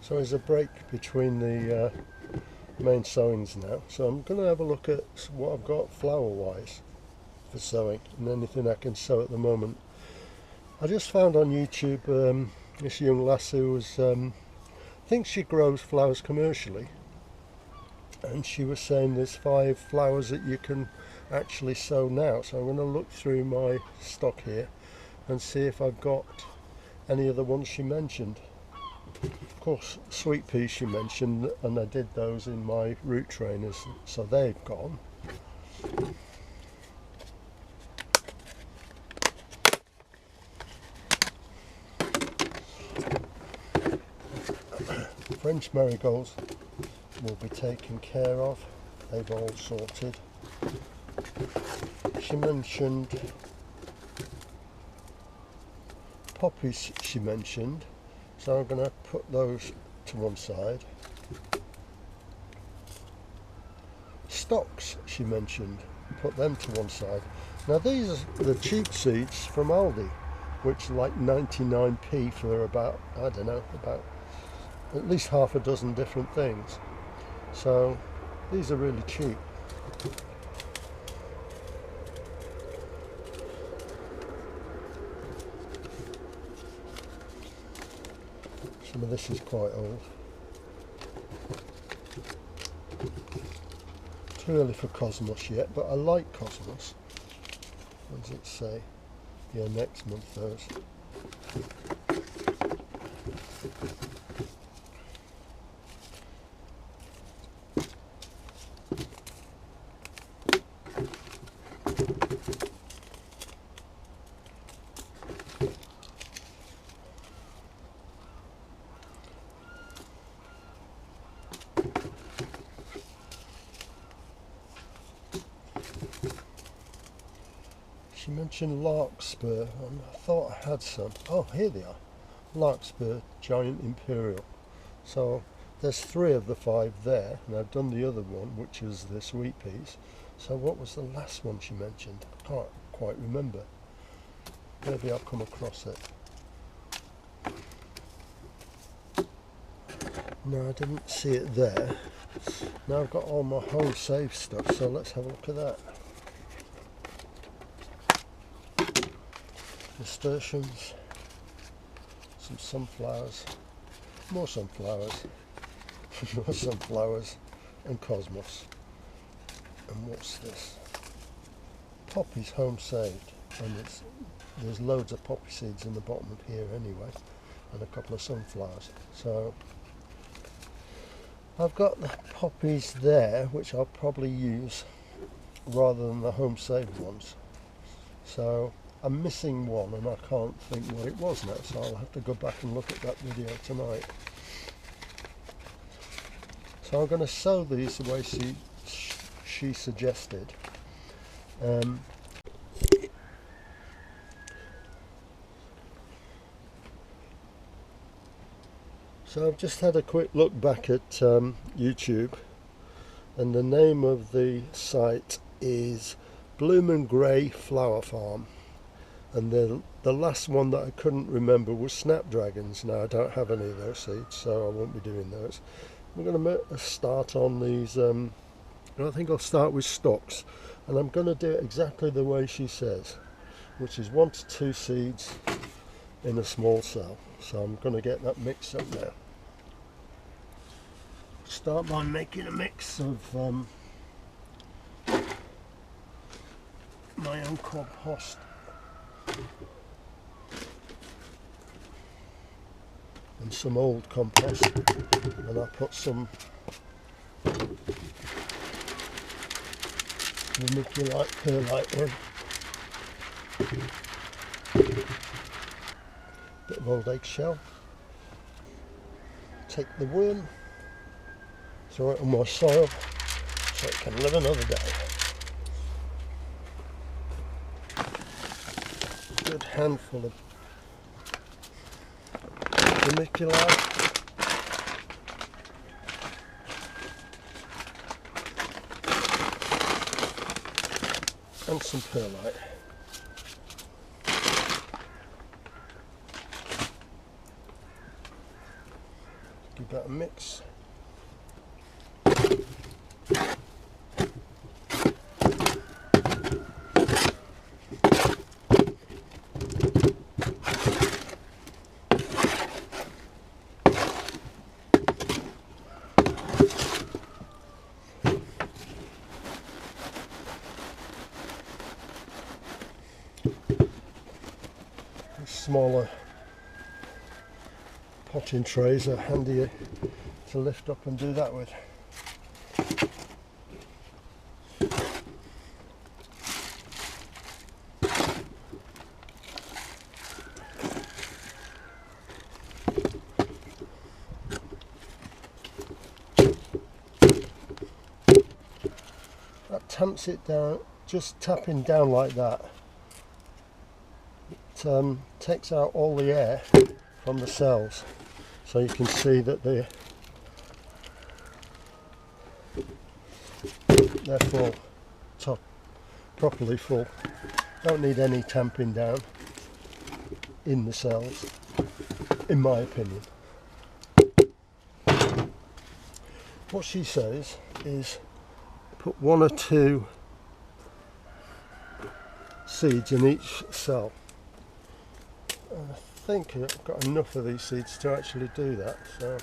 So there's a break between the main sowings now, so I'm going to have a look at what I've got flower wise for sowing and anything I can sow at the moment. I just found on YouTube this young lass who was thinks she grows flowers commercially, and she was saying there's 5 flowers that you can actually sow now. So I'm going to look through my stock here and see if I've got any of the ones she mentioned. Of course, sweet peas she mentioned, and I did those in my root trainers, so they've gone. French marigolds will be taken care of, they've all sorted. She mentioned poppies, she mentioned, so I'm going to put those to one side. Stocks she mentioned, put them to one side. Now these are the cheap seeds from Aldi, which are like 99p for about, I don't know, about at least half a dozen different things. So these are really cheap. Some of this is quite old. Too early for Cosmos yet, but I like Cosmos. What does it say? Yeah, next month those. She mentioned larkspur, and I thought I had some. Oh, here they are. Larkspur, giant imperial. So there's 3 of the 5 there, and I've done the other one, which is the sweet peas. So what was the last one she mentioned? I can't quite remember. Maybe I'll come across it. No, I didn't see it there. Now I've got all my home save stuff, so let's have a look at that. Nasturtiums, some sunflowers, more sunflowers, more sunflowers, and cosmos. And what's this? Poppies home saved, and there's loads of poppy seeds in the bottom of here anyway, and a couple of sunflowers. So I've got the poppies there, which I'll probably use rather than the home saved ones. So I'm missing one and I can't think what it was now, so I'll have to go back and look at that video tonight. So I'm going to sow these the way she suggested. So I've just had a quick look back at YouTube, and the name of the site is Bloom and Grey Flower Farm. And the last one that I couldn't remember was snapdragons. Now I don't have any of those seeds, so I won't be doing those. I'm going to start on these, I think I'll start with stocks, and I'm going to do it exactly the way she says, which is 1 to 2 seeds in a small cell. So I'm going to get that mixed up now. Start by making a mix of my own compost and some old compost, and I put some vermiculite, perlite in, bit of old eggshell, take the worm, throw it on my soil so it can live another day. Good handful of vermiculite, and some perlite. Give that a mix. Smaller potting trays are handier to lift up and do that with. That tamps it down, just tapping down like that. It takes out all the air from the cells, so you can see that they're full, top properly full. Don't need any tamping down in the cells, in my opinion. What she says is put 1 or 2 seeds in each cell. And I think I've got enough of these seeds to actually do that, so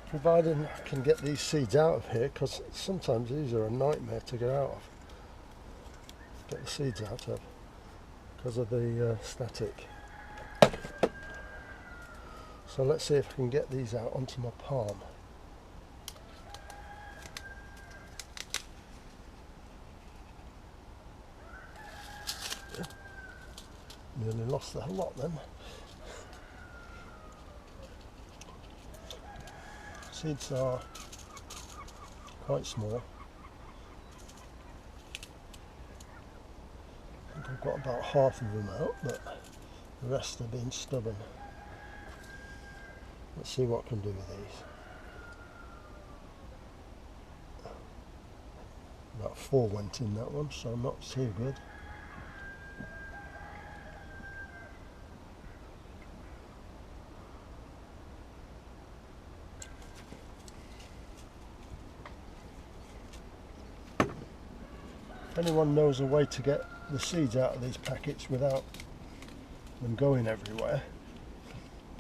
providing I can get these seeds out of here, because sometimes these are a nightmare to get out of, get the seeds out of, because of the static. So let's see if I can get these out onto my palm. Nearly lost the lot then. Seeds are quite small. I think I've got about half of them out, but the rest are being stubborn. Let's see what I can do with these. About 4 went in that one, so not too good. If anyone knows a way to get the seeds out of these packets without them going everywhere,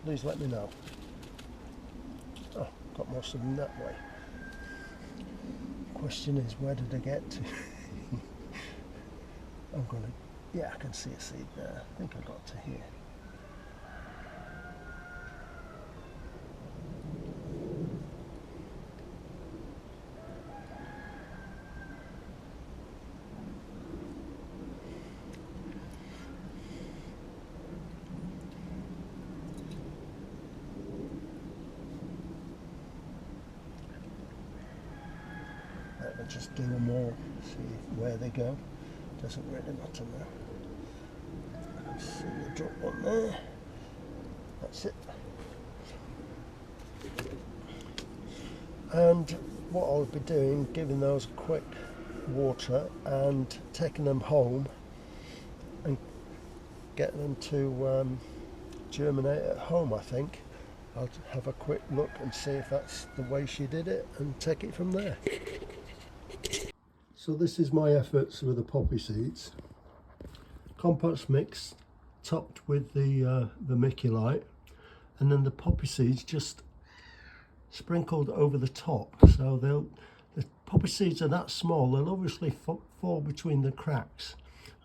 please let me know. Oh, got most of them that way. Question is, where did I get to? Yeah, I can see a seed there. I think I got to here. I'll just do them all, see where they go. Doesn't really matter now. See the drop one there. That's it. And what I'll be doing, giving those a quick water and taking them home and getting them to germinate at home, I think. I'll have a quick look and see if that's the way she did it and take it from there. So this is my efforts with the poppy seeds. Compost mix topped with the vermiculite, and then the poppy seeds just sprinkled over the top. So the poppy seeds are that small, they'll obviously fall between the cracks,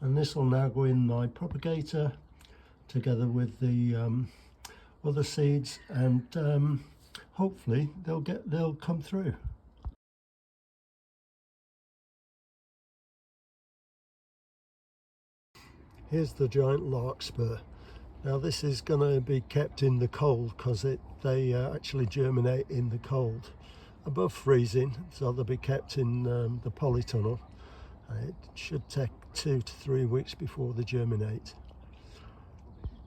and this will now go in my propagator together with the other seeds, and hopefully they'll come through. Here's the giant larkspur. Now this is going to be kept in the cold because they actually germinate in the cold above freezing, so they'll be kept in the polytunnel. It should take 2 to 3 weeks before they germinate.